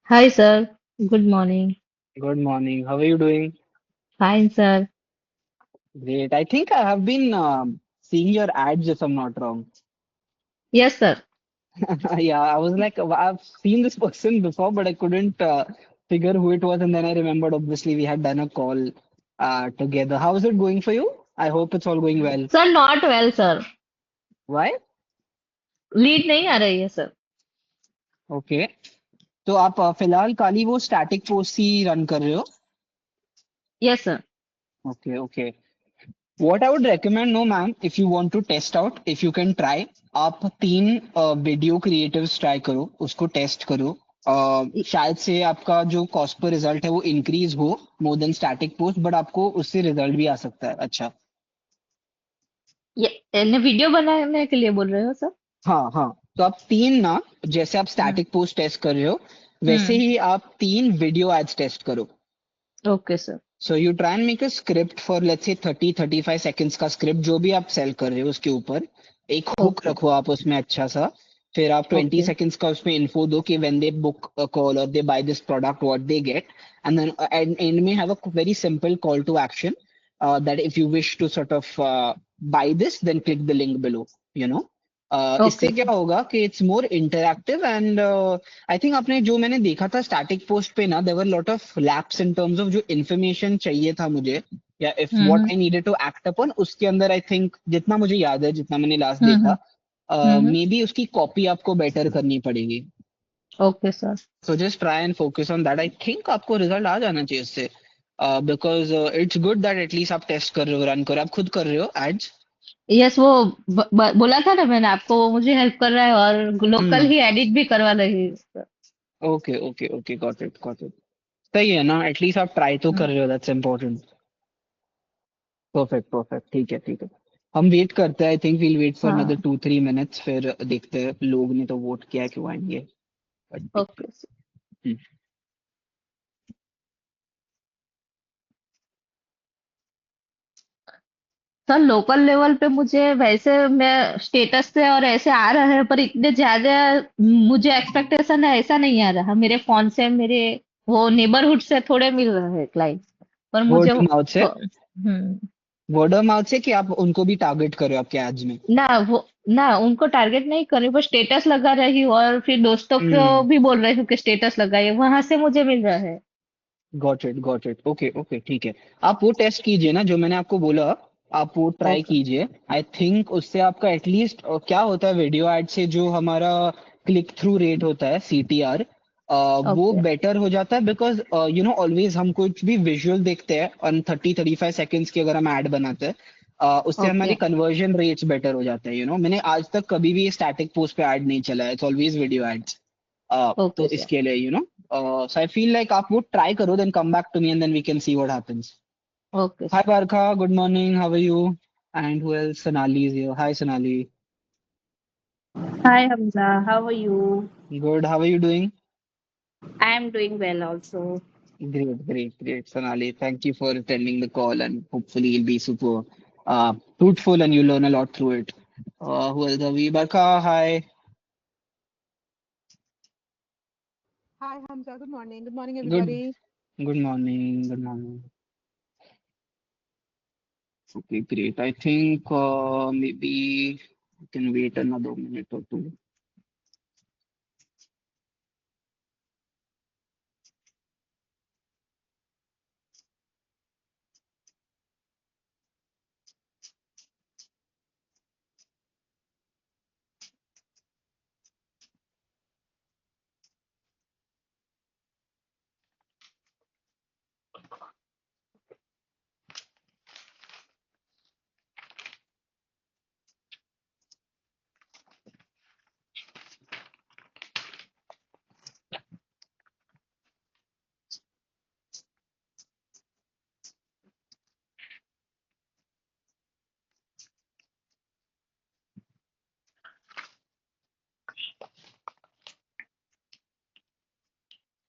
Hi, sir. Good morning. Good morning. How are you doing? Fine, sir. Great. I think I have been seeing your ads if I'm not wrong. Yes, sir. Yeah, I was like, I've seen this person before, but I couldn't figure who it was. And then I remembered, obviously, we had done a call together. How is it going for you? I hope it's all going well. Sir, not well, sir. Why? Lead नहीं आ रही है sir. Okay तो आप फिलहाल खाली वो static post ही run कर रहे हो? Yes, sir. Okay okay What I would recommend, no ma'am, if you want to test out, if you can try, आप तीन वीडियो क्रिएटिव्स ट्राई करो, उसको टेस्ट करो। शायद से आपका जो कॉस्ट पर रिजल्ट है वो इंक्रीज हो more than static post, but आपको उससे रिजल्ट भी आ सकता है अच्छा। ये वीडियो बनाने के लिए बोल रहे हो सर? हाँ हाँ, तो आप तीन ना, जैसे आप हम्म. स्टैटिक पोस्ट टेस्ट कर रहे हो वैसे हम्म. ही आप तीन वीडियो एड्स टेस्ट करो। Okay sir. So you try and make a script for let's say 30-35 seconds का स्क्रिप्ट, जो भी आप सेल कर रहे हो उसके ऊपर एक हुक ओके. रखो आप उसमें अच्छा सा। फिर आप ट्वेंटी ओके. सेकंड्स का उसमें इन्फो दो कि when they book a call और they buy this product what they get, and then end में have a very simple call to action that if you wish to sort of buy this then click the link below, you know. इससे okay क्या sir. होगा कि it's more interactive and I think आपने जो मैंने देखा था static post पे ना, there were lot of lapse in terms of जो इन्फॉर्मेशन चाहिए था मुझे, या if what hmm. I needed to act upon उसके अंदर, आई थिंक जितना मुझे याद है, जितना मैंने लास्ट हम्म. देखा, हम्म. मे बी उसकी कॉपी आपको बेटर करनी पड़ेगी। Okay sir. So just try and focus on that, I think आपको रिजल्ट आ जाना चाहिए इससे। Because it's good that at least आप टेस्ट कर रहे हो, रन कर रहे हो, आप खुद कर रहे हो एड्स। यस, वो बोला था ना मैंने आपको, वो मुझे हेल्प कर रहा है और लोकल हम्म। ही एडिट भी करवा रही है sir. Okay okay okay, got it got it. सही है ना, एटलीस्ट आप ट्राई तो कर हम्म. रहे हो, दैट्स इम्पोर्टेंट। परफेक्ट परफेक्ट, ठीक है ठीक है। हम वेट करते हैं, I think we'll wait for another हाँ. 2-3 मिनट्स, फिर देखते हैं, लोग ने तो वोट किया है, क्यों आएंगे, बट देखते ओके. हैं। सर, लोकल लेवल पे मुझे वैसे मैं स्टेटस से और ऐसे आ रहे हैं, पर इतने ज्यादा मुझे एक्सपेक्टेशन है ऐसा नहीं आ रहा मेरे फोन से, मेरे वो नेबरहुड से थोड़े मिल रहे हैं क्लाइंट, पर मुझे वर्ड माउथ से? हम्म. वर्ड ऑफ माउथ से कि आप उनको भी टारगेट करो आपके एड्स में? ना वो, ना उनको टारगेट नहीं कर रही, बस स्टेटस लगा रही हूँ और फिर दोस्तों को हम्म। भी बोल रही हूँ कि स्टेटस लगाइए, वहां से मुझे मिल रहा है. गॉट इट, ओके ओके, ठीक है। आप वो टेस्ट कीजिए ना जो मैंने आपको बोला, आप वो ट्राई ओके. कीजिए। आई थिंक उससे आपका एटलीस्ट क्या होता है, वीडियो एड से जो हमारा क्लिक थ्रू रेट होता है, CTR, वो ओके. बेटर हो जाता है। बिकॉज यू नो ऑलवेज हम कुछ भी विजुअल देखते हैं ऑन 30-35 सेकेंड्स की अगर हम ऐड बनाते हैं, उससे ओके. हमारे कन्वर्जन रेट्स बेटर हो जाते हैं। यू नो, मैंने आज तक कभी भी स्टैटिक पोस्ट पे ऐड नहीं चला है, इट्स ऑलवेज वीडियो एड्स। तो ओके सर. इसके लिए, you know, so I feel like आप वो ट्राई करो, then come back to me and then we can see what happens. Okay Hi sir. Barkha, good morning, how are you? And who else? Sonali is here. Hi Sonali. Hi Hamza, how are you? Good, how are you doing? I am doing well also. Great, Sonali. Thank you for attending the call, and hopefully it'll be super fruitful and you learn a lot through it. Who else are we? Barkha, hi. Hi Hamza, good morning. Good morning, Good, everybody. good morning, good morning. Okay, great. I think maybe we can wait another minute or two.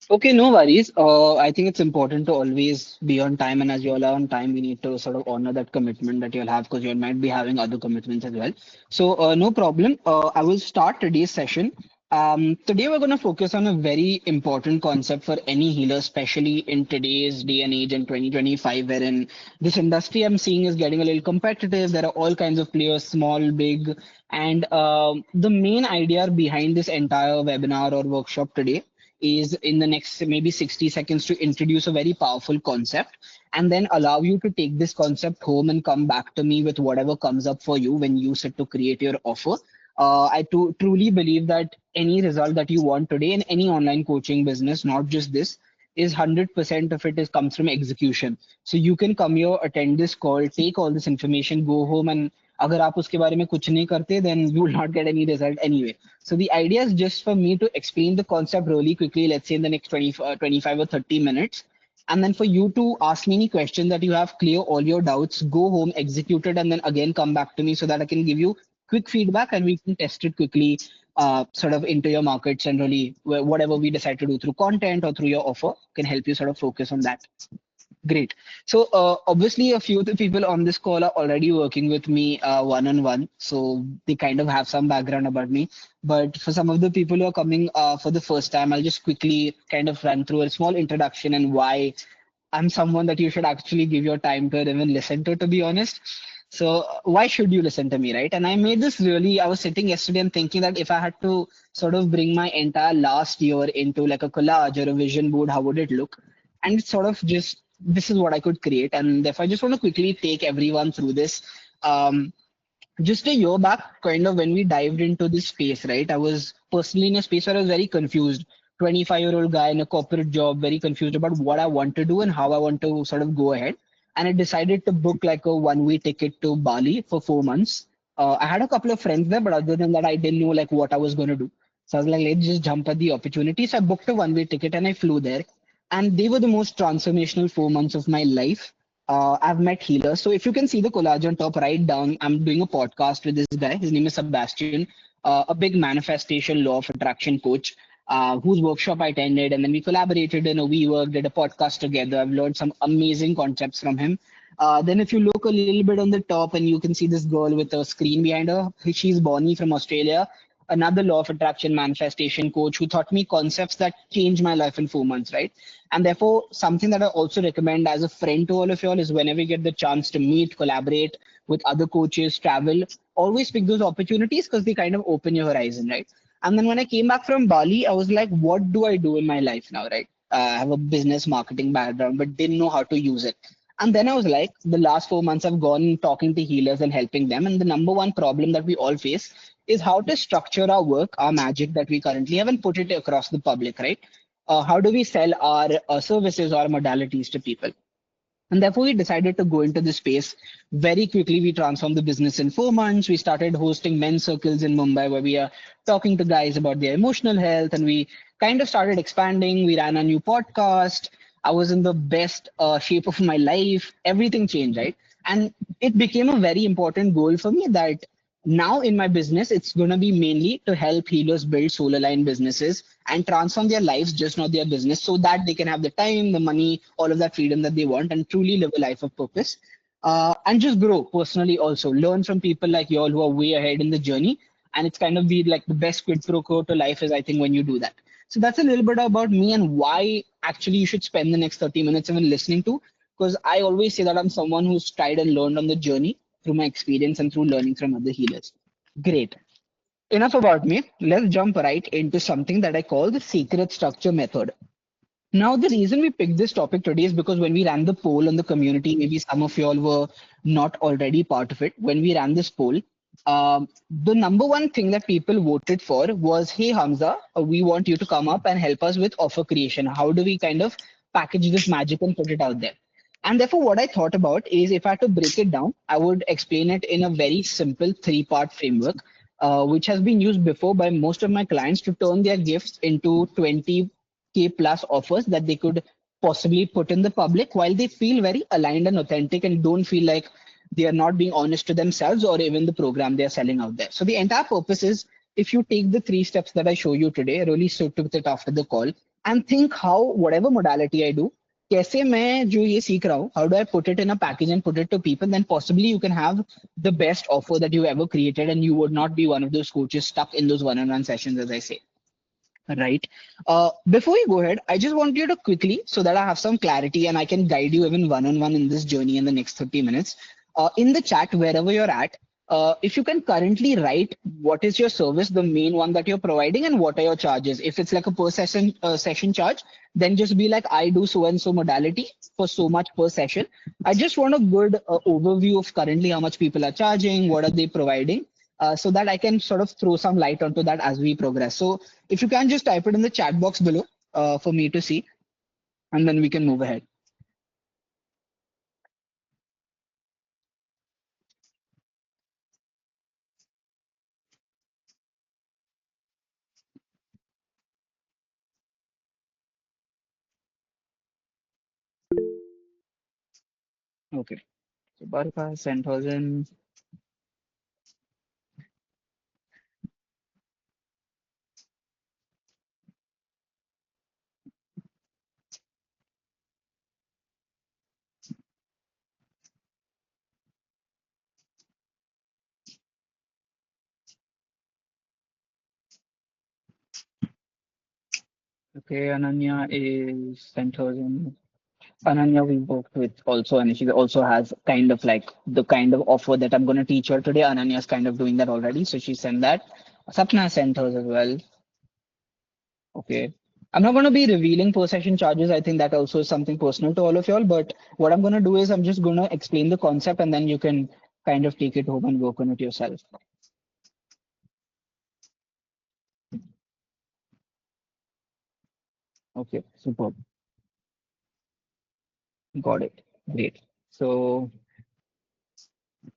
Okay, no worries. I think it's important to always be on time, and as you all are on time, we need to sort of honor that commitment that you'll have, because you might be having other commitments as well. So, no problem. I will start today's session. Today we're going to focus on a very important concept for any healer, especially in today's day and age in 2025, wherein this industry I'm seeing is getting a little competitive. There are all kinds of players, small, big, and the main idea behind this entire webinar or workshop today is in the next maybe 60 seconds to introduce a very powerful concept and then allow you to take this concept home and come back to me with whatever comes up for you when you sit to create your offer. I truly believe that any result that you want today in any online coaching business, not just this, is 100% of it is comes from execution. So you can come here, attend this call, take all this information, go home, and अगर आप उसके बारे में कुछ नहीं करते, then you will not get any result anyway. So the idea is just for me to explain the concept really quickly, let's say in the next 25 or 30 minutes. And then for you to ask me any question that you have, clear all your doubts, go home, execute it, and then again come back to me so that I can give you quick feedback and we can test it quickly, sort of into your markets and really whatever we decide to do through content or through your offer can help you sort of focus on that. Great. So obviously, a few of the people on this call are already working with me one-on-one, so they kind of have some background about me. But for some of the people who are coming for the first time, I'll just quickly kind of run through a small introduction and why I'm someone that you should actually give your time to and even listen to be honest. So why should you listen to me, right? And I made this really, I was sitting yesterday and thinking that if I had to sort of bring my entire last year into like a collage or a vision board, how would it look? And it's sort of just, this is what I could create. And if I just want to quickly take everyone through this, just a year back, kind of when we dived into this space, right? I was personally in a space where I was very confused. 25-year-old guy in a corporate job, very confused about what I want to do and how I want to sort of go ahead. And I decided to book like a one-way ticket to Bali for 4 months. I had a couple of friends there, but other than that, I didn't know like what I was going to do. So I was like, let's just jump at the opportunity. So I booked a one-way ticket and I flew there. And they were the most transformational 4 months of my life. I've met healers. So if you can see the collage on top, right down, I'm doing a podcast with this guy. His name is Sebastian, a big manifestation law of attraction coach, whose workshop I attended. And then we collaborated and we worked, did a podcast together. I've learned some amazing concepts from him. Then if you look a little bit on the top and you can see this girl with a screen behind her, she's Bonnie from Australia, another law of attraction manifestation coach who taught me concepts that changed my life in 4 months, right? And therefore, something that I also recommend as a friend to all of y'all is whenever you get the chance to meet, collaborate with other coaches, travel, always pick those opportunities because they kind of open your horizon, right? And then when I came back from Bali, I was like, what do I do in my life now, right? I have a business marketing background, but didn't know how to use it. And then I was like, the last 4 months I've gone talking to healers and helping them. And the number one problem that we all face is how to structure our work, our magic that we currently have and put it across the public, right? How do we sell our services or modalities to people? And therefore, we decided to go into this space very quickly. We transformed the business in 4 months. We started hosting men's circles in Mumbai where we are talking to guys about their emotional health. And we kind of started expanding. We ran a new podcast. I was in the best shape of my life. Everything changed, right? And it became a very important goal for me that now in my business, it's going to be mainly to help healers build soul aligned businesses and transform their lives, just not their business, so that they can have the time, the money, all of that freedom that they want and truly live a life of purpose. And just grow personally also. Learn from people like y'all who are way ahead in the journey. And it's kind of be like the best quid pro quo to life is, I think, when you do that. So that's a little bit about me and why actually you should spend the next 30 minutes even listening to. Because I always say that I'm someone who's tried and learned on the journey through my experience and through learning from other healers. Great. Enough about me. Let's jump right into something that I call the secret structure method. Now, the reason we picked this topic today is because when we ran the poll on the community, maybe some of y'all were not already part of it. When we ran this poll, the number one thing that people voted for was, hey, Hamza, we want you to come up and help us with offer creation. How do we kind of package this magic and put it out there? And therefore, what I thought about is if I had to break it down, I would explain it in a very simple three-part framework, which has been used before by most of my clients to turn their gifts into 20K plus offers that they could possibly put in the public while they feel very aligned and authentic and don't feel like they are not being honest to themselves or even the program they are selling out there. So the entire purpose is if you take the 3 steps that I show you today, really sit with it after the call and think how whatever modality I do, कैसे मैं जो ये सीख रहा हूँ, how do I put it in a package and put it to people, then possibly you can have the best offer that you ever created and you would not be one of those coaches stuck in those one-on-one sessions, as I say. Right. Before we go ahead, I just want you to quickly, so that I have some clarity and I can guide you even one on one in this journey in the next 30 minutes. In the chat, wherever you're at, if you can currently write what is your service, the main one that you're providing, and what are your charges. If it's like a per session charge, then just be like, I do so and so modality for so much per session. I just want a good overview of currently how much people are charging, what are they providing, so that I can sort of throw some light onto that as we progress. So if you can just type it in the chat box below for me to see, and then we can move ahead. Okay. So Barca, 10,000. Okay, Ananya is 10,000. Ananya, we worked with also, and she also has kind of like the kind of offer that I'm going to teach her today. Ananya's kind of doing that already, so she sent that. Sapna sent hers as well. Okay. I'm not going to be revealing per session charges. I think that also is something personal to all of y'all. But what I'm going to do is I'm just going to explain the concept and then you can kind of take it home and work on it yourself. Okay, superb. Got it. Great. So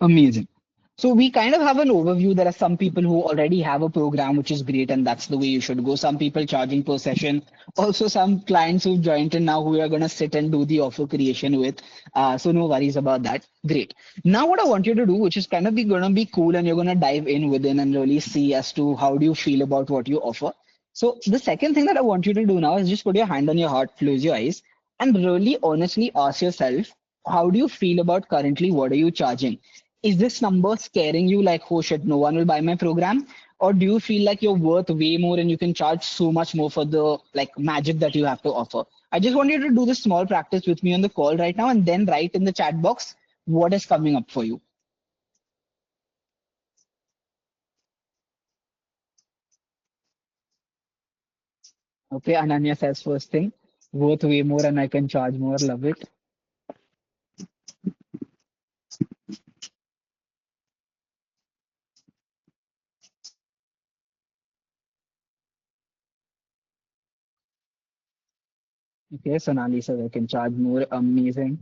amazing. So we kind of have an overview. There are some people who already have a program, which is great, and that's the way you should go. Some people charging per session. Also, some clients who've joined in now who are going to sit and do the offer creation with. So no worries about that. Great. Now what I want you to do, which is kind of be going to be cool, and you're going to dive in within and really see as to how do you feel about what you offer. So the second thing that I want you to do now is just put your hand on your heart, close your eyes, and really honestly ask yourself, how do you feel about currently what are you charging? Is this number scaring you like, oh shit, no one will buy my program? Or do you feel like you're worth way more and you can charge so much more for the like magic that you have to offer? I just want you to do this small practice with me on the call right now and then write in the chat box what is coming up for you. Okay, Ananya says first thing, worth way more and I can charge more. Love it. Okay, Sonali says I can charge more. Amazing.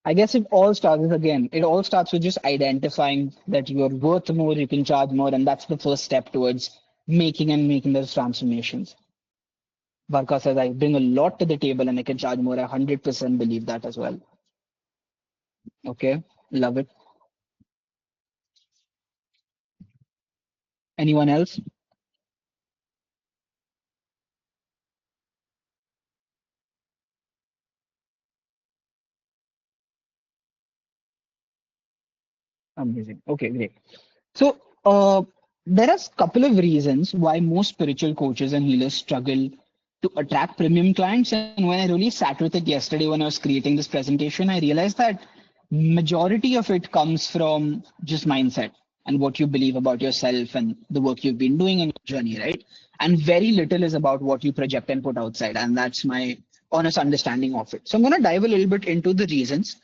I guess it all starts with, again, it all starts with just identifying that you're worth more, you can charge more, and that's the first step towards making those transformations. Varka says, I bring a lot to the table and I can charge more. I 100% believe that as well. Okay, love it. Anyone else? Amazing. Okay, great. So, there are a couple of reasons why most spiritual coaches and healers struggle to attract premium clients. And when I really sat with it yesterday when I was creating this presentation, I realized that majority of it comes from just mindset and what you believe about yourself and the work you've been doing in your journey, right? And very little is about what you project and put outside. And that's my honest understanding of it. So I'm going to dive a little bit into the reasons.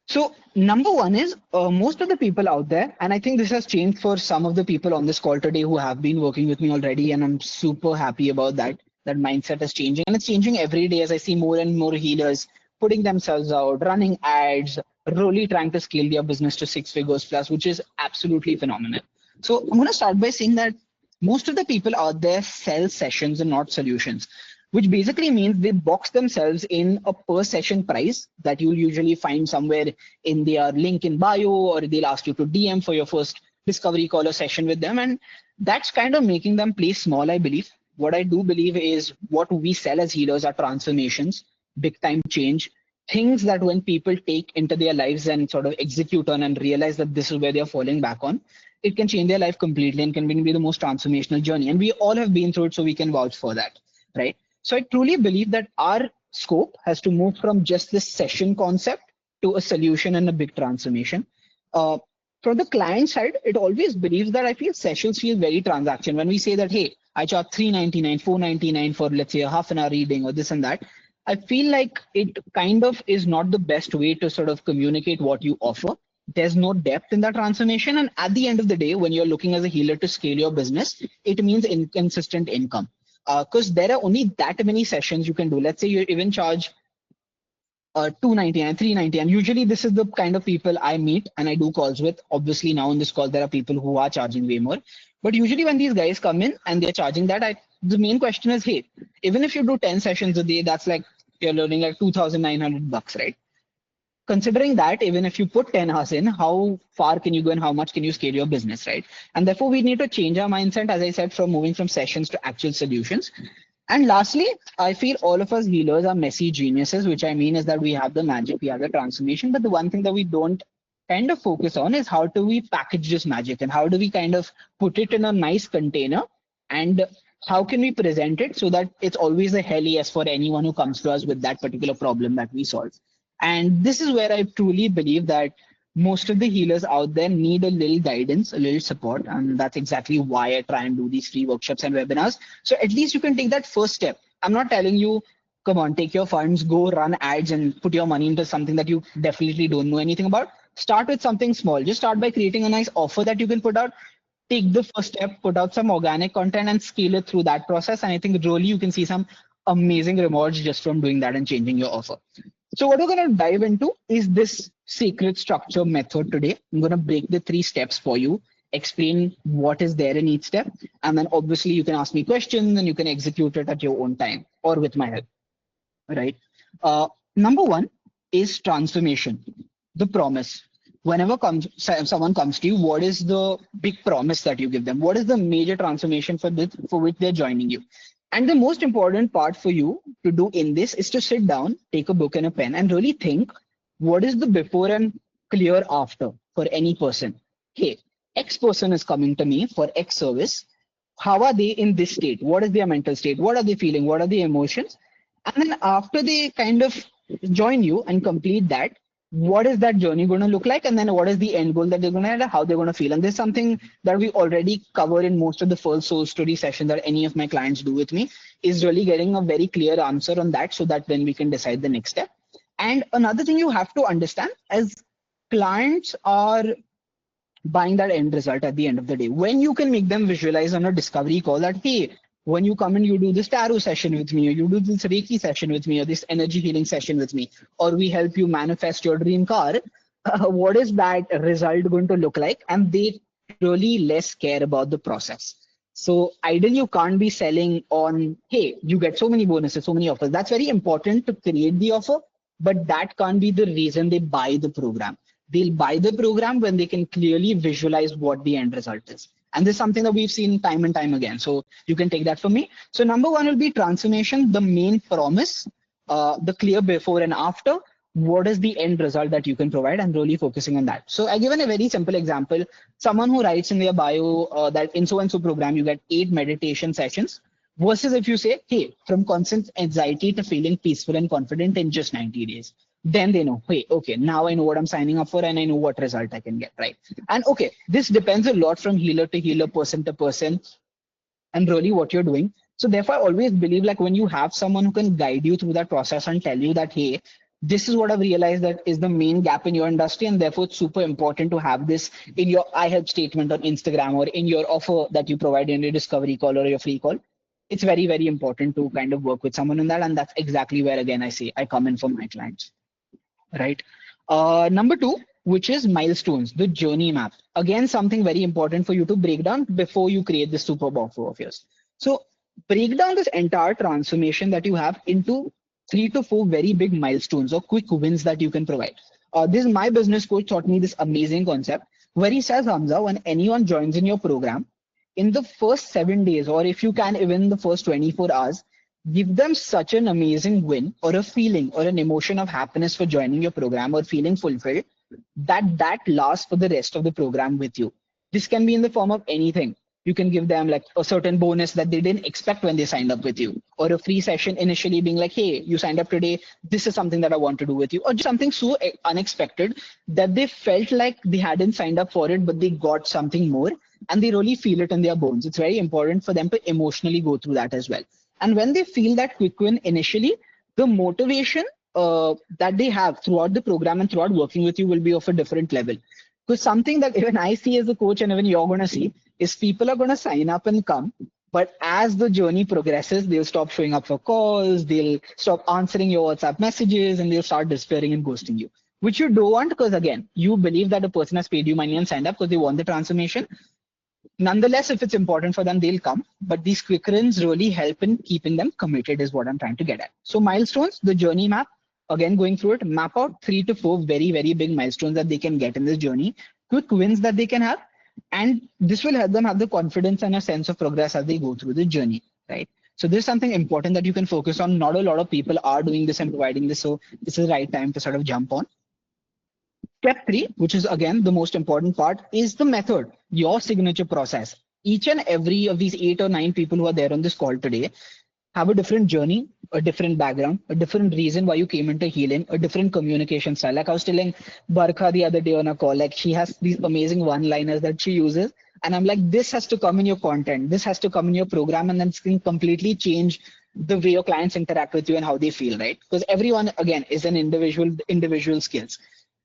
So number one is most of the people out there, and I think this has changed for some of the people on this call today who have been working with me already, and I'm super happy about that. That mindset is changing, and it's changing every day as I see more and more healers putting themselves out, running ads, really trying to scale their business to 6 figures plus, which is absolutely phenomenal. So I'm going to start by saying that most of the people out there sell sessions and not solutions, which basically means they box themselves in a per session price that you'll usually find somewhere in their link in bio, or they'll ask you to DM for your first discovery call or session with them. And that's kind of making them play small, I believe. What I do believe is what we sell as healers are transformations, big time change, things that when people take into their lives and sort of execute on and realize that this is where they're falling back on, it can change their life completely and can be the most transformational journey. And we all have been through it, so we can vouch for that, right? So I truly believe that our scope has to move from just this session concept to a solution and a big transformation. Uh, from the client side, it always believes that I feel sessions feel very transaction. When we say that, hey, I charge 399, 499 for let's say a half an hour reading or this and that, I feel like it kind of is not the best way to sort of communicate what you offer. There's no depth in that transformation. And at the end of the day, when you're looking as a healer to scale your business, it means inconsistent income. Because there are only that many sessions you can do. Let's say you even charge 299, 390. And usually this is the kind of people I meet and I do calls with. Obviously now in this call, there are people who are charging way more. But usually when these guys come in and they're charging that, the main question is, hey, even if you do 10 sessions a day, that's like, you're learning like 2,900 bucks, right? Considering that, even if you put 10 hours in, how far can you go and how much can you scale your business, right? And therefore we need to change our mindset, as I said, from moving from sessions to actual solutions. And lastly, I feel all of us healers are messy geniuses, which I mean is that we have the magic, we have the transformation, but the one thing that we don't kind of focus on is how do we package this magic and how do we kind of put it in a nice container and how can we present it so that it's always a hell yes for anyone who comes to us with that particular problem that we solve. And this is where I truly believe that most of the healers out there need a little guidance, a little support. And that's exactly why I try and do these free workshops and webinars. So at least you can take that first step. I'm not telling you, come on, take your funds, go run ads and put your money into something that you definitely don't know anything about. Start with something small. Just start by creating a nice offer that you can put out. Take the first step, put out some organic content and scale it through that process. And I think really you can see some amazing rewards just from doing that and changing your offer. So what we're going to dive into is this secret structure method today. I'm going to break the 3 steps for you, explain what is there in each step, and then obviously you can ask me questions and you can execute it at your own time or with my help, right? Number 1 is transformation, the promise. Whenever someone comes to you, what is the big promise that you give them? What is the major transformation for which they're joining you? And the most important part for you to do in this is to sit down, take a book and a pen and really think, what is the before and clear after for any person? Hey, X person is coming to me for X service. How are they in this state? What is their mental state? What are they feeling? What are the emotions? And then after they kind of join you and complete that, what is that journey going to look like? And then what is the end goal that they're going to have, how they're going to feel? And this is something that we already cover in most of the first soul story sessions that any of my clients do with me, is really getting a very clear answer on that so that then we can decide the next step. And another thing you have to understand, as clients are buying that end result at the end of the day, when you can make them visualize on a discovery call that, hey, when you come and you do this tarot session with me, or you do this Reiki session with me, or this energy healing session with me, or we help you manifest your dream car, what is that result going to look like? And they really less care about the process. So ideally, you can't be selling on, hey, you get so many bonuses, so many offers. That's very important to create the offer, but that can't be the reason they buy the program. They'll buy the program when they can clearly visualize what the end result is. And this is something that we've seen time and time again. So you can take that from me. So number 1 will be transformation, the main promise, the clear before and after. What is the end result that you can provide, and really focusing on that. So I given a very simple example. Someone who writes in their bio that in so and so program, you get 8 meditation sessions, versus if you say, hey, from constant anxiety to feeling peaceful and confident in just 90 days. Then they know, hey, okay, now I know what I'm signing up for and I know what result I can get, right? And okay, this depends a lot from healer to healer, person to person, and really what you're doing. So therefore, I always believe like when you have someone who can guide you through that process and tell you that, hey, this is what I've realized that is the main gap in your industry, and therefore it's super important to have this in your I help statement on Instagram or in your offer that you provide in your discovery call or your free call. It's very, very important to kind of work with someone in that. And that's exactly where, again, I say I come in for my clients. Right. Number 2, which is milestones, the journey map. Again, something very important for you to break down before you create this superb offer of yours. So break down this entire transformation that you have into 3 to 4 very big milestones or quick wins that you can provide. This is my business coach taught me this amazing concept where he says, Hamza, when anyone joins in your program, in the first 7 days, or if you can, even the first 24 hours, give them such an amazing win or a feeling or an emotion of happiness for joining your program or feeling fulfilled that lasts for the rest of the program with you. This can be in the form of anything. You can give them like a certain bonus that they didn't expect when they signed up with you, or a free session initially being like, hey, you signed up today. This is something that I want to do with you, or just something so unexpected that they felt like they hadn't signed up for it, but they got something more and they really feel it in their bones. It's very important for them to emotionally go through that as well. And when they feel that quick win initially, the motivation that they have throughout the program and throughout working with you will be of a different level. Because something that even I see as a coach and even you're going to see is people are going to sign up and come. But as the journey progresses, they'll stop showing up for calls, they'll stop answering your WhatsApp messages, and they'll start despairing and ghosting you, which you don't want because, again, you believe that a person has paid you money and signed up because they want the transformation. Nonetheless, if it's important for them, they'll come. But these quick wins really help in keeping them committed, is what I'm trying to get at. So, milestones, the journey map, again, going through it, map out 3 to 4 very, very big milestones that they can get in this journey, quick wins that they can have. And this will help them have the confidence and a sense of progress as they go through the journey, right? So, this is something important that you can focus on. Not a lot of people are doing this and providing this. So, this is the right time to sort of jump on. Step three, which is again the most important part, is the method, your signature process. Each and every of these 8 or 9 people who are there on this call today have a different journey, a different background, a different reason why you came into healing, a different communication style. Like I was telling Barkha the other day on a call, like she has these amazing one-liners that she uses. And I'm like, this has to come in your content, this has to come in your program, and then it's going to completely change the way your clients interact with you and how they feel, right? Because everyone, again, is an individual skills.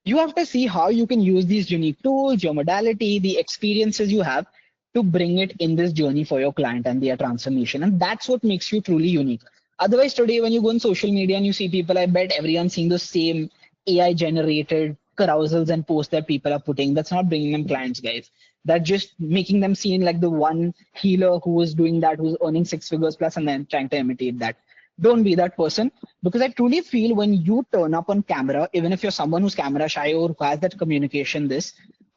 You have to see how you can use these unique tools, your modality, the experiences you have to bring it in this journey for your client and their transformation. And that's what makes you truly unique. Otherwise, today, when you go on social media and you see people, I bet everyone's seeing the same AI generated carousels and posts that people are putting. That's not bringing them clients, guys. That's just making them seem like the one healer who is doing that, who's earning 6 figures plus, and then trying to imitate that. Don't be that person, because I truly feel when you turn up on camera, even if you're someone who's camera shy or who has that communication,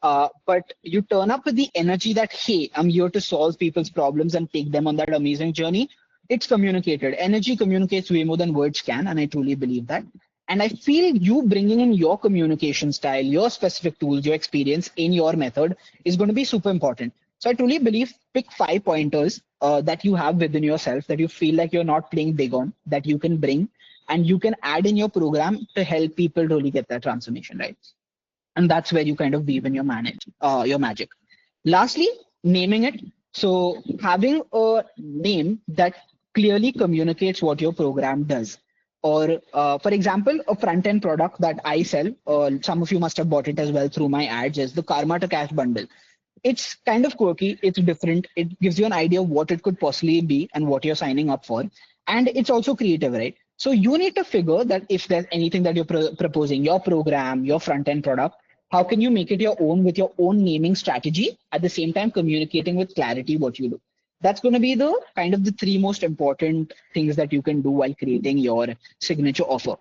but you turn up with the energy that, hey, I'm here to solve people's problems and take them on that amazing journey. It's communicated. Energy communicates way more than words can, and I truly believe that. And I feel you bringing in your communication style, your specific tools, your experience in your method is going to be super important. So I truly believe pick 5 pointers that you have within yourself that you feel like you're not playing big on, that you can bring and you can add in your program to help people really get that transformation, right? And that's where you kind of weave in your magic. Lastly, naming it. So having a name that clearly communicates what your program does. Or for example, a front end product that I sell, some of you must have bought it as well through my ads, is the Karma to Cash bundle. It's kind of quirky, it's different, it gives you an idea of what it could possibly be and what you're signing up for. And it's also creative, right? So you need to figure that if there's anything that you're proposing, your program, your front end product, how can you make it your own with your own naming strategy, at the same time communicating with clarity what you do. That's going to be the kind of the 3 most important things that you can do while creating your signature offer.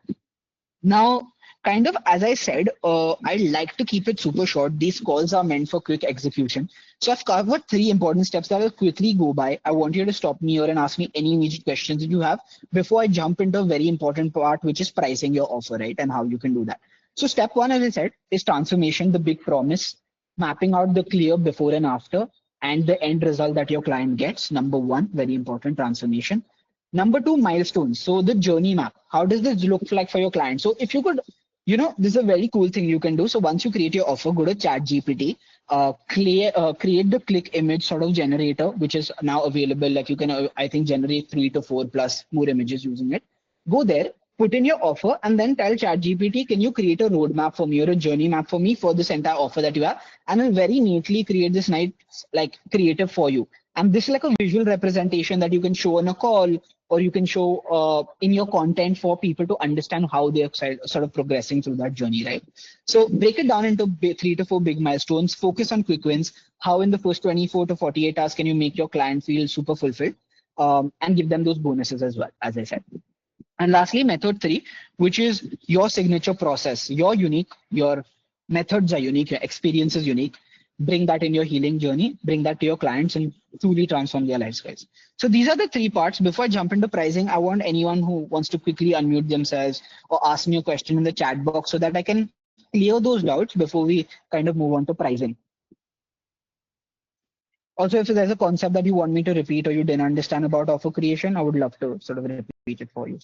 Now, kind of as I said, I like to keep it super short. These calls are meant for quick execution. So I've covered 3 important steps that I'll quickly go by. I want you to stop me here and ask me any immediate questions that you have before I jump into a very important part, which is pricing your offer, right? And how you can do that. So step 1, as I said, is transformation, the big promise, mapping out the clear before and after and the end result that your client gets. Number 1, very important, transformation. Number 2, milestones. So the journey map. How does this look like for your client? So if you could, this is a very cool thing you can do. So once you create your offer, go to ChatGPT, create the click image sort of generator, which is now available. Like you can, I think, generate 3 to 4 plus more images using it. Go there, put in your offer, and then tell ChatGPT, can you create a roadmap for me or a journey map for me for this entire offer that you have? And it'll very neatly create this nice, like, creative for you. And this is like a visual representation that you can show on a call, or you can show in your content for people to understand how they're sort of progressing through that journey, right? So break it down into 3 to 4 big milestones, focus on quick wins. How in the first 24 to 48 hours can you make your client feel super fulfilled, and give them those bonuses as well, as I said. And lastly, method 3, which is your signature process. You're unique, your methods are unique, your experience is unique. Bring that in your healing journey, bring that to your clients and truly transform their lives, guys. So these are the 3 parts. Before I jump into pricing, I want anyone who wants to quickly unmute themselves or ask me a question in the chat box so that I can clear those doubts before we kind of move on to pricing. Also, if there's a concept that you want me to repeat or you didn't understand about offer creation, I would love to sort of repeat it for you.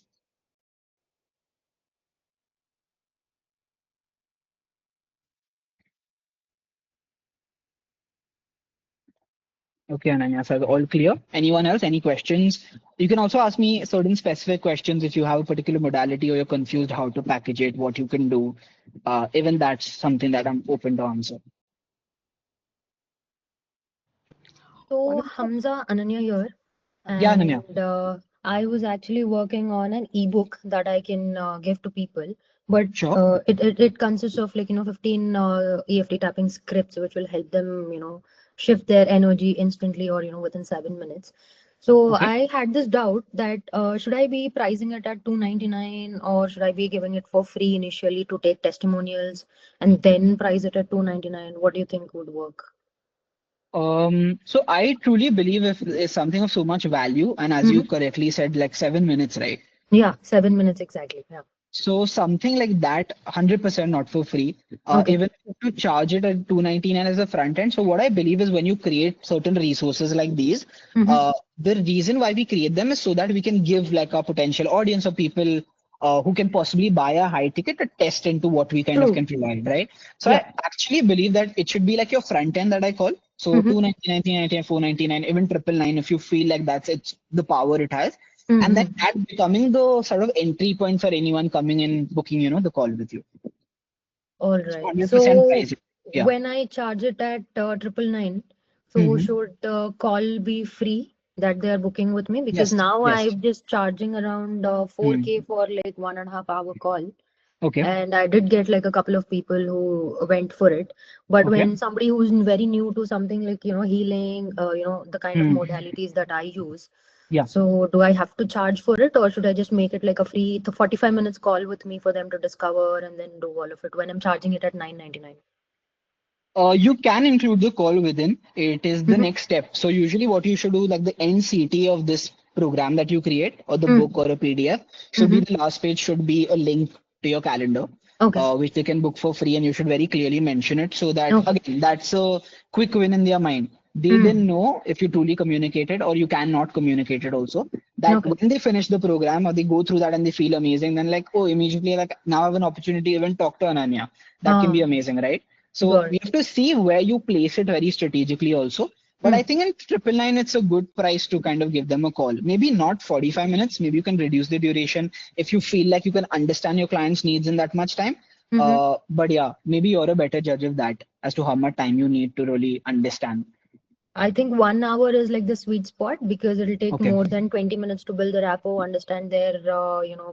Okay, Ananya, so all clear. Anyone else? Any questions? You can also ask me certain specific questions if you have a particular modality or you're confused how to package it, what you can do. Even that's something that I'm open to answer. So Hamza, Ananya here, Yeah, Ananya. and I was actually working on an ebook that I can give to people, but Sure. it consists of 15 EFT tapping scripts which will help them shift their energy instantly or within 7 minutes. So Okay. I had this doubt that should I be pricing it at 299 or should I be giving it for free initially to take testimonials and then price it at 299? What do you think would work? So I truly believe if it's something of so much value, and as you Hmm. correctly said, like 7 minutes, right? Yeah, 7 minutes exactly. Yeah. So something like that, 100% not for free. Okay. Even to charge it at 299 as a front end. So what I believe is when you create certain resources like these, Mm-hmm. the reason why we create them is so that we can give like a potential audience of people who can possibly buy a high ticket to test into what we kind of True. can provide, right? So Yeah. I actually believe that it should be like your front end that I call. So Mm-hmm. 299, 399, 499, even 999 if you feel like that's it's the power it has. And then Mm-hmm. that becoming the sort of entry point for anyone coming in booking, the call with you. All So right. 100% So price. Yeah. when I charge it at 999, so Hmm. should the call be free that they are booking with me? Because Yes. now Yes. I'm just charging around Hmm. 4K for like 1.5 hour call. Okay. And I did get like a couple of people who went for it. But Okay. when somebody who's very new to something like, healing, the kind of Hmm. modalities that I use, Yeah. so do I have to charge for it or should I just make it like a free 45 minutes call with me for them to discover and then do all of it when I'm charging it at 999? You can include the call within. It is the Mm-hmm. next step. So usually what you should do, like the NCT of this program that you create or the book Mm-hmm. or a PDF, should be Mm-hmm. the last page should be a link to your calendar, Okay. which they can book for free, and you should very clearly mention it so that Okay. again that's a quick win in their mind. They Mm. didn't know if you truly communicated or you cannot communicate it also. That Okay. when they finish the program or they go through that and they feel amazing, then like, oh, immediately like now I have an opportunity to even talk to Ananya. That can be Ah, amazing, right? So got we it. have to see where you place it very strategically also. But I Mm. think in 999, it's a good price to kind of give them a call. Maybe not 45 minutes. Maybe you can reduce the duration if you feel like you can understand your client's needs in that much time. Mm-hmm. But yeah, maybe you're a better judge of that as to how much time you need to really understand. I think 1 hour is like the sweet spot because it'll take Okay. more than 20 minutes to build the rapport, understand their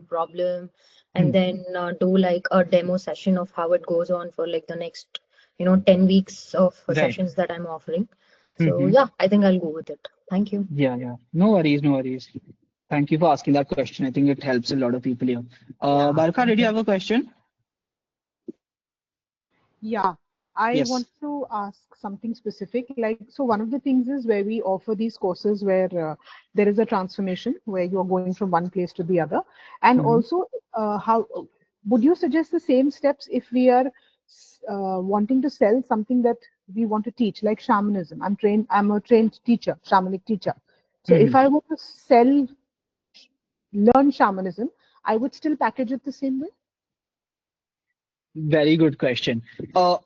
problem, Hmm. and then do like a demo session of how it goes on for like the next 10 weeks of Right. sessions that I'm offering. So Hmm. yeah, I think I'll go with it. Thank you. Yeah, yeah. No worries, no worries. Thank you for asking that question. I think it helps a lot of people here. Yeah, Barka, thank did you you. have a question? Yeah, I Yes. want to ask something specific. Like, so one of the things is where we offer these courses where there is a transformation where you are going from one place to the other. And Hmm. also, how would you suggest the same steps if we are wanting to sell something that we want to teach, like shamanism? I'm a trained teacher, shamanic teacher. So if Hmm. I want to learn shamanism, I would still package it the same way. Very good question.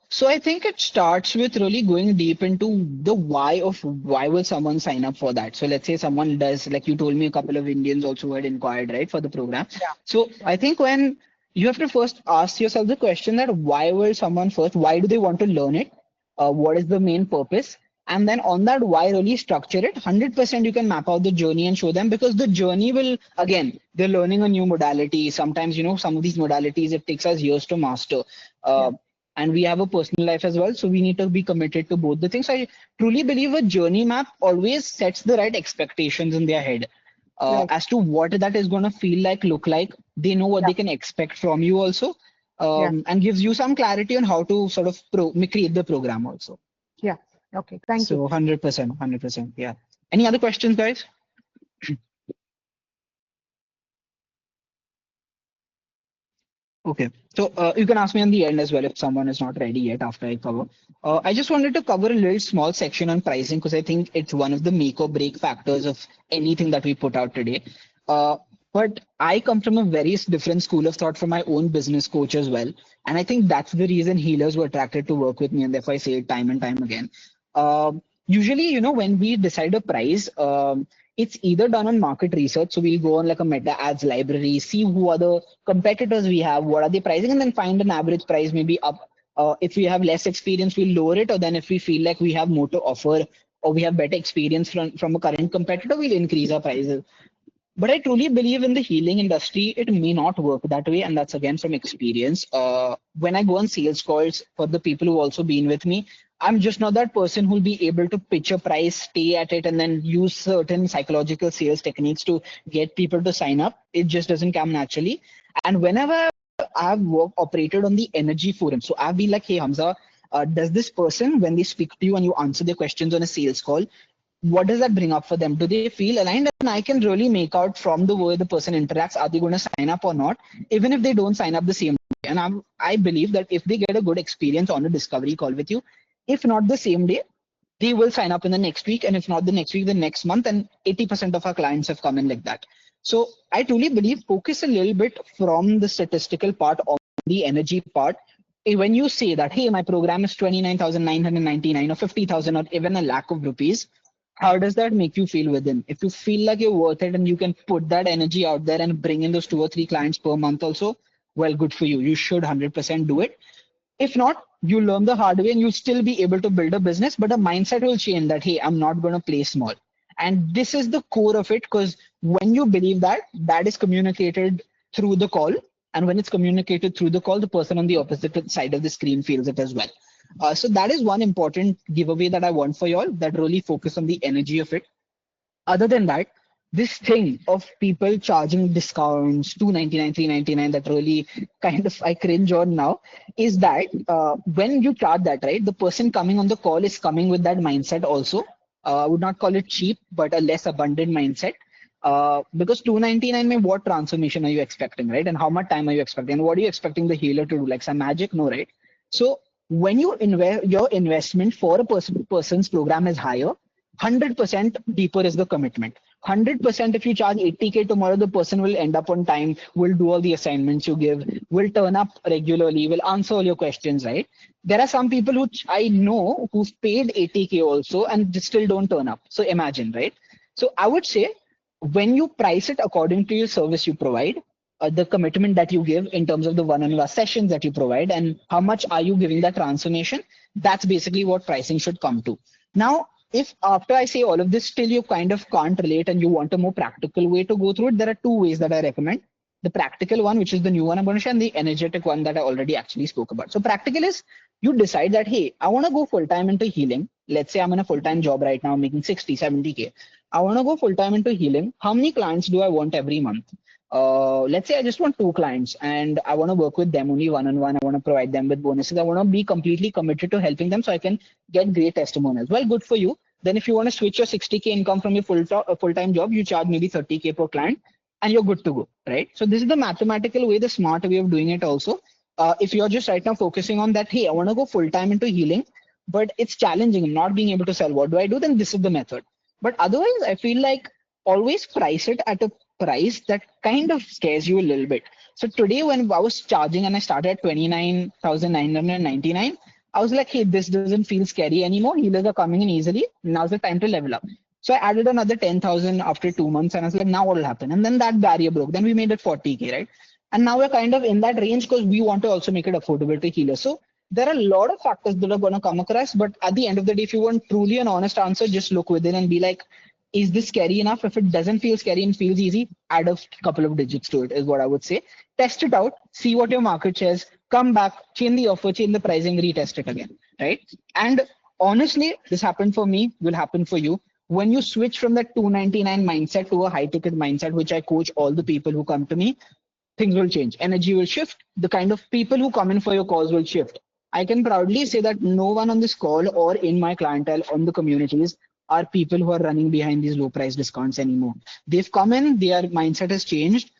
So I think it starts with really going deep into the why of why will someone sign up for that. So let's say someone does, like you told me, a couple of Indians also had inquired, right, for the program. So Yeah. I think when you have to first ask yourself the question that why will someone first, why do they want to learn it? What is the main purpose? And then on that why really structure it, 100% you can map out the journey and show them because the journey will, again, they're learning a new modality. Sometimes, some of these modalities, it takes us years to master. Yeah. Uh, and we have a personal life as well. So we need to be committed to both the things. I truly believe a journey map always sets the right expectations in their head Right. as to what that is going to feel like, look like. They know what Yeah. they can expect from you also, Yeah. and gives you some clarity on how to sort of create the program also. Yeah. Okay. Thank So you. 100%, 100%. Yeah. Any other questions, guys? Okay. So you can ask me on the end as well if someone is not ready yet after I cover. I just wanted to cover a little small section on pricing because I think it's one of the make or break factors of anything that we put out today. Uh, but I come from a very different school of thought from my own business coach as well. And I think that's the reason healers were attracted to work with me. And therefore I say it time and time again. Usually, when we decide a price, it's either done on market research. So we'll go on like a meta ads library, see who are the competitors we have, what are they pricing, and then find an average price maybe up. If we have less experience, we'll lower it, or then if we feel like we have more to offer or we have better experience from a current competitor, we'll increase our prices. But I truly believe in the healing industry, it may not work that way. And that's again from experience. When I go on sales calls for the people who also been with me, I'm just not that person who'll be able to pitch a price, stay at it, and then use certain psychological sales techniques to get people to sign up. It just doesn't come naturally. And whenever I've operated on the energy forum, so I've been like, hey, Hamza, does this person, when they speak to you and you answer their questions on a sales call, what does that bring up for them? Do they feel aligned? And I can really make out from the way the person interacts, are they going to sign up or not, even if they don't sign up the same day. And I believe that if they get a good experience on a discovery call with you, if not the same day, they will sign up in the next week. And if not the next week, the next month. And 80% of our clients have come in like that. So I truly believe focus a little bit from the statistical part on the energy part. When you say that, hey, my program is 29,999 or 50,000 or even a lakh of rupees, how does that make you feel within? If you feel like you're worth it and you can put that energy out there and bring in those 2 or 3 clients per month also, well, good for you. You should 100% do it. If not, you learn the hard way and you'll still be able to build a business, but a mindset will change that, hey, I'm not going to play small. And this is the core of it, because when you believe that, that is communicated through the call. And when it's communicated through the call, the person on the opposite side of the screen feels it as well. So that is one important giveaway that I want for y'all, that really focus on the energy of it. Other than that, this thing of people charging discounts, 299, 399, that really kind of I cringe on now, is that when you charge that, right, the person coming on the call is coming with that mindset also. I would not call it cheap, but a less abundant mindset. Because 299 mein what transformation are you expecting, right? And how much time are you expecting? And what are you expecting the healer to do? Like some magic? No, right? So when you invest, your investment for a person's program is higher, 100% deeper is the commitment. 100% if you charge 80K tomorrow, the person will end up on time, will do all the assignments you give, will turn up regularly, will answer all your questions, right? There are some people who I know who've paid 80K also and still don't turn up. So imagine, right? So I would say when you price it according to your service you provide, the commitment that you give in terms of the one-on-one sessions that you provide, and how much are you giving that transformation, that's basically what pricing should come to. Now, if after I say all of this, still you kind of can't relate and you want a more practical way to go through it, there are 2 ways that I recommend. The practical one, which is the new one I'm going to share, and the energetic one that I already actually spoke about. So practical is you decide that, hey, I want to go full time into healing. Let's say I'm in a full-time job right now, making 60, 70K. I want to go full-time into healing. How many clients do I want every month? Let's say I just want 2 clients and I want to work with them only one-on-one. I want to provide them with bonuses. I want to be completely committed to helping them so I can get great testimonials. Well, good for you. Then if you want to switch your 60K income from your full-time job, you charge maybe 30K per client and you're good to go, right? So this is the mathematical way, the smart way of doing it also. If you're just right now focusing on that, hey, I want to go full-time into healing, but it's challenging. I'm not being able to sell. What do I do? Then this is the method. But otherwise, I feel like always price it at a price that kind of scares you a little bit. So today when I was charging and I started at 29,999, I was like, hey, this doesn't feel scary anymore. Healers are coming in easily. Now's the time to level up. So I added another 10,000 after 2 months and I was like, now what will happen? And then that barrier broke. Then we made it 40K, right? And now we're kind of in that range because we want to also make it affordable to healers. So there are a lot of factors that are going to come across. But at the end of the day, if you want truly an honest answer, just look within and be like, is this scary enough? If it doesn't feel scary and feels easy, add a couple of digits to it is what I would say. Test it out, see what your market shares, come back, change the offer, change the pricing, retest it again, right? And honestly, this happened for me, will happen for you. When you switch from that 299 mindset to a high ticket mindset, which I coach all the people who come to me, things will change. Energy will shift. The kind of people who come in for your calls will shift. I can proudly say that no one on this call or in my clientele on the communities are people who are running behind these low price discounts anymore. They've come in, their mindset has changed.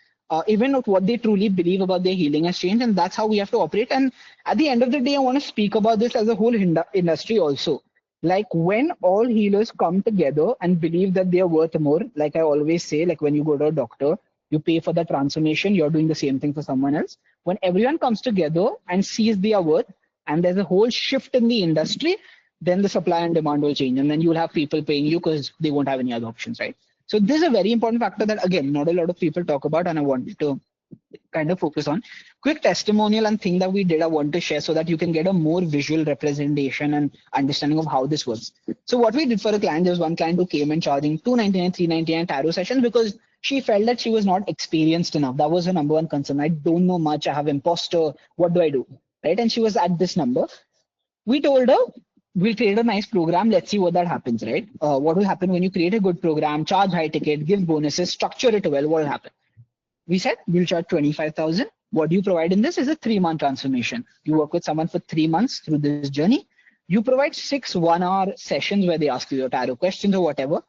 even if what they truly believe about their healing has changed, and that's how we have to operate. And at the end of the day, I want to speak about this as a whole industry also. Like when all healers come together and believe that they are worth more, like I always say, like when you go to a doctor, you pay for the transformation, you're doing the same thing for someone else. When everyone comes together and sees their worth, and there's a whole shift in the industry, then the supply and demand will change, and then you'll have people paying you because they won't have any other options, right? So this is a very important factor that again not a lot of people talk about, and I wanted to kind of focus on. Quick testimonial and thing that we did I want to share so that you can get a more visual representation and understanding of how this works. So what we did for a client, there was one client who came in charging 299, 399 tarot sessions because she felt that she was not experienced enough. That was her number one concern. I don't know much. I have imposter. What do I do? Right? And she was at this number. We told her we'll create a nice program. Let's see what that happens, right? What will happen when you create a good program, charge high ticket, give bonuses, structure it well? What will happen? We said we'll charge 25,000. What do you provide in this is a 3-month transformation. You work with someone for 3 months through this journey. You provide 6 1-hour sessions where they ask you your tarot questions or whatever.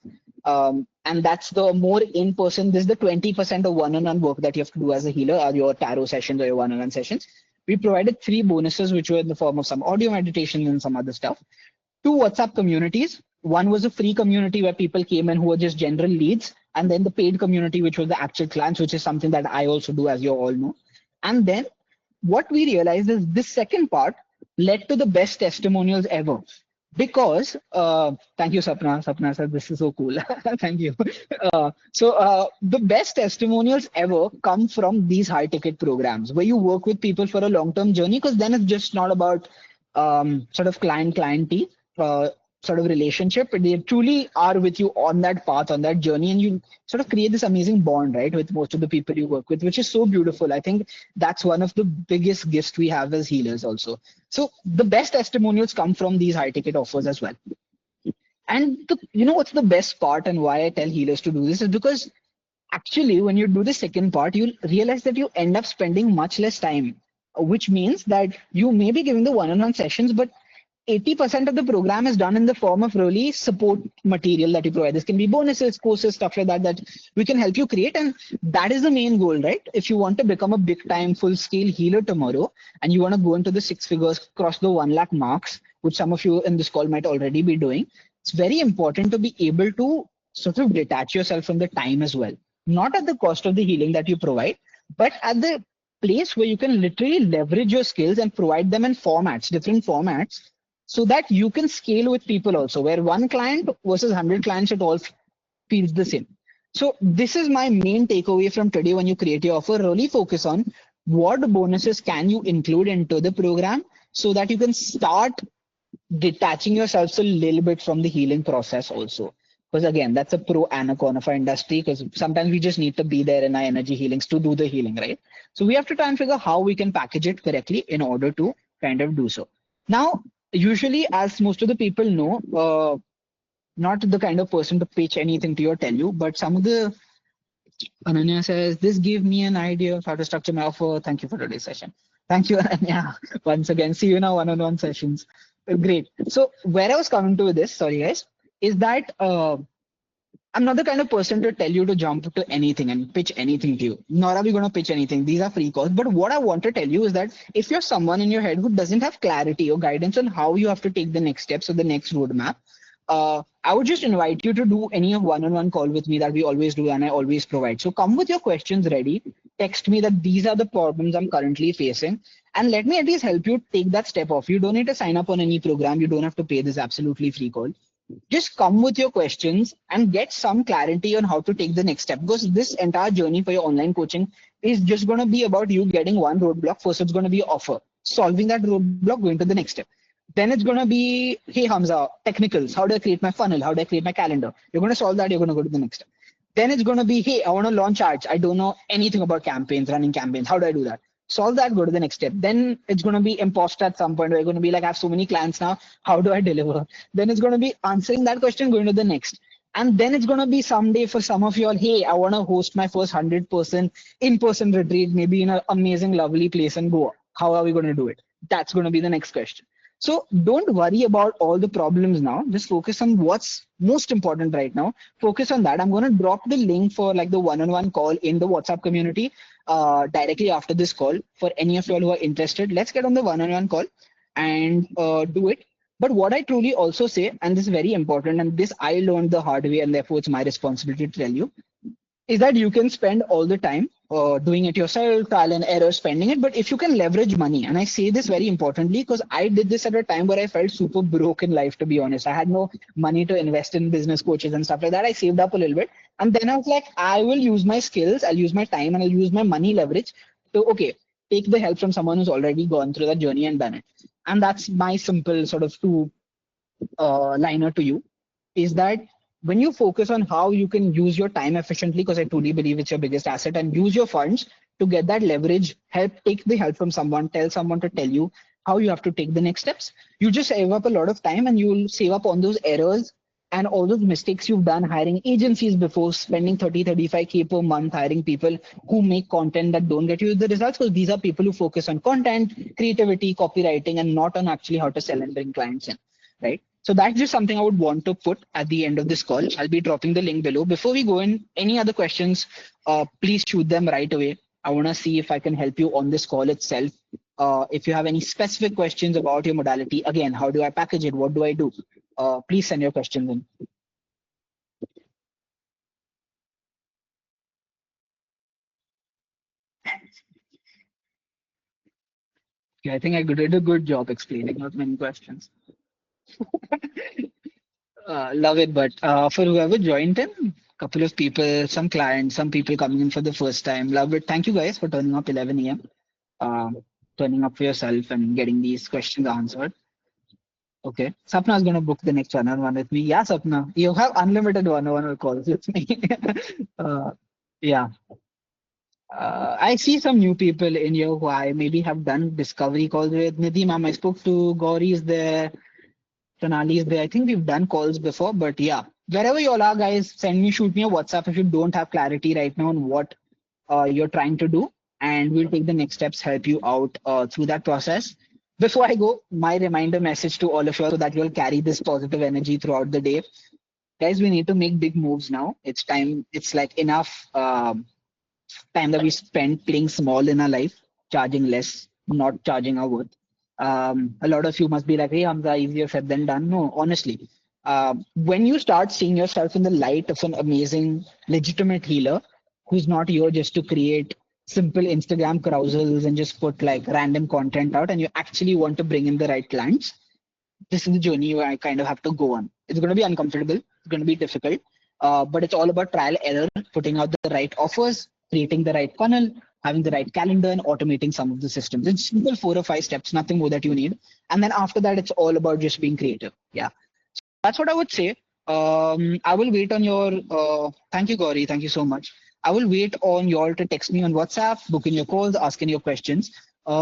And that's the more in-person. This is the 20% of one-on-one work that you have to do as a healer, are your tarot sessions or your one-on-one sessions. We provided 3 bonuses, which were in the form of some audio meditation and some other stuff. 2 WhatsApp communities. One was a free community where people came in who were just general leads, and then the paid community, which was the actual clients, which is something that I also do, as you all know. And then what we realized is this second part led to the best testimonials ever. Because thank you, Sapna said this is so cool. Thank you. The best testimonials ever come from these high ticket programs where you work with people for a long-term journey, because then it's just not about sort of client-clienty sort of relationship. They truly are with you on that path, on that journey, and you sort of create this amazing bond, right, with most of the people you work with, which is so beautiful. I think that's one of the biggest gifts we have as healers also. So the best testimonials come from these high ticket offers as well. And you know what's the best part and why I tell healers to do this is because actually when you do the second part, you'll realize that you end up spending much less time, which means that you may be giving the one-on-one sessions, but 80% of the program is done in the form of really support material that you provide. This can be bonuses, courses, stuff like that, that we can help you create. And that is the main goal, right? If you want to become a big time, full scale healer tomorrow, and you want to go into the 6 figures, cross the 1 lakh marks, which some of you in this call might already be doing, it's very important to be able to sort of detach yourself from the time as well. Not at the cost of the healing that you provide, but at the place where you can literally leverage your skills and provide them in formats, different formats, so that you can scale with people also, where one client versus 100 clients, it all feels the same. So this is my main takeaway from today. When you create your offer, really focus on what bonuses can you include into the program so that you can start detaching yourselves a little bit from the healing process also. Because again, that's a pro and a con of our industry, because sometimes we just need to be there in our energy healings to do the healing, right? So we have to try and figure how we can package it correctly in order to kind of do so. Now, usually, as most of the people know, not the kind of person to pitch anything to you or tell you, but some of the Ananya says, this gave me an idea of how to structure my offer. Thank you for today's session. Thank you, Ananya. Once again, see you in our one-on-one sessions. Great. So where I was coming to with this, sorry guys, is that I'm not the kind of person to tell you to jump to anything and pitch anything to you. Nor are we going to pitch anything. These are free calls. But what I want to tell you is that if you're someone in your head who doesn't have clarity or guidance on how you have to take the next steps or the next roadmap, I would just invite you to do any one-on-one call with me that we always do and I always provide. So come with your questions ready. Text me that these are the problems I'm currently facing, and let me at least help you take that step off. You don't need to sign up on any program. You don't have to pay this absolutely free call. Just come with your questions and get some clarity on how to take the next step, because this entire journey for your online coaching is just going to be about you getting one roadblock. First, it's going to be offer, solving that roadblock, going to the next step. Then it's going to be, hey Hamza, technicals, how do I create my funnel, how do I create my calendar? You're going to solve that, you're going to go to the next step. Then it's going to be, hey, I want to launch ads, I don't know anything about campaigns, running campaigns, how do I do that? Solve that, go to the next step. Then it's going to be imposter at some point where you're going to be like, I have so many clients now, how do I deliver? Then it's going to be answering that question, going to the next. And then it's going to be someday for some of you all, hey, I want to host my first 100% in-person retreat, maybe in an amazing, lovely place in Goa. How are we going to do it? That's going to be the next question. So don't worry about all the problems now. Just focus on what's most important right now. Focus on that. I'm going to drop the link for like the one-on-one call in the WhatsApp community. directly after this call. For any of you all who are interested, let's get on the one-on-one call and do it. But what I truly also say, and this is very important, and this I learned the hard way, and therefore it's my responsibility to tell you, is that you can spend all the time doing it yourself, trial and error, spending it. But if you can leverage money, and I say this very importantly because I did this at a time where I felt super broke in life, to be honest. I had no money to invest in business coaches and stuff like that. I saved up a little bit. And then I was like, I will use my skills, I'll use my time, and I'll use my money leverage to, okay, take the help from someone who's already gone through that journey and done it. And that's my simple sort of two liner to you, is that when you focus on how you can use your time efficiently, because I truly believe it's your biggest asset, and use your funds to get that leverage, take the help from someone, tell someone to tell you how you have to take the next steps. You just save up a lot of time, and you'll save up on those errors and all those mistakes you've done hiring agencies before, spending 35K per month hiring people who make content that don't get you the results, because these are people who focus on content, creativity, copywriting, and not on actually how to sell and bring clients in, right? So that's just something I would want to put at the end of this call. I'll be dropping the link below. Before we go in, any other questions, please shoot them right away. I want to see if I can help you on this call itself. If you have any specific questions about your modality, again, how do I package it? What do I do? Please send your questions in. Yeah, I think I did a good job explaining, not many questions. Love it, but for whoever joined in, couple of people, some clients, some people coming in for the first time. Love it. Thank you guys for turning up 11 a.m. Turning up for yourself and getting these questions answered. Okay, Sapna is going to book the next one-on-one with me. Yeah, Sapna, you have unlimited one-on-one calls with me. Yeah. I see some new people in here who I maybe have done discovery calls with. Nidhi ma'am, I spoke to Gauri is there. Sonali is there. I think we've done calls before, but yeah, wherever you all are, guys, shoot me a WhatsApp if you don't have clarity right now on what you're trying to do, and we'll take the next steps, help you out through that process. Before I go, my reminder message to all of you all so that you'll carry this positive energy throughout the day. Guys, we need to make big moves now. It's time. It's like enough. Time that we spend playing small in our life, charging less, not charging our worth. A lot of you must be like, hey, Hamza, easier said than done. No, honestly, when you start seeing yourself in the light of an amazing, legitimate healer who's not here just to create simple Instagram carousels and just put like random content out, and you actually want to bring in the right clients, this is the journey I kind of have to go on. It's going to be uncomfortable. It's going to be difficult, but it's all about trial error, putting out the right offers, creating the right funnel, having the right calendar, and automating some of the systems. It's simple 4 or 5 steps, nothing more that you need. And then after that, it's all about just being creative. Yeah, that's what I would say. I will wait on your. Thank you, Gauri. Thank you so much. I will wait on you all to text me on WhatsApp, book in your calls, ask any your questions.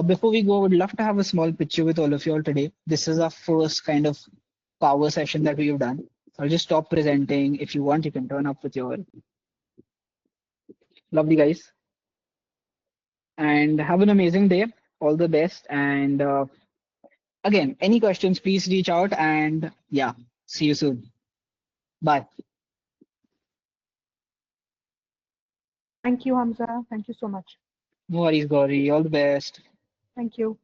Before we go, I would love to have a small picture with all of you all today. This is our first kind of power session that we've done. I'll just stop presenting. If you want, you can turn up with your lovely guys. And have an amazing day. All the best. And again, any questions, please reach out. And yeah, see you soon. Bye. Thank you, Hamza. Thank you so much. No worries, Gauri. All the best. Thank you.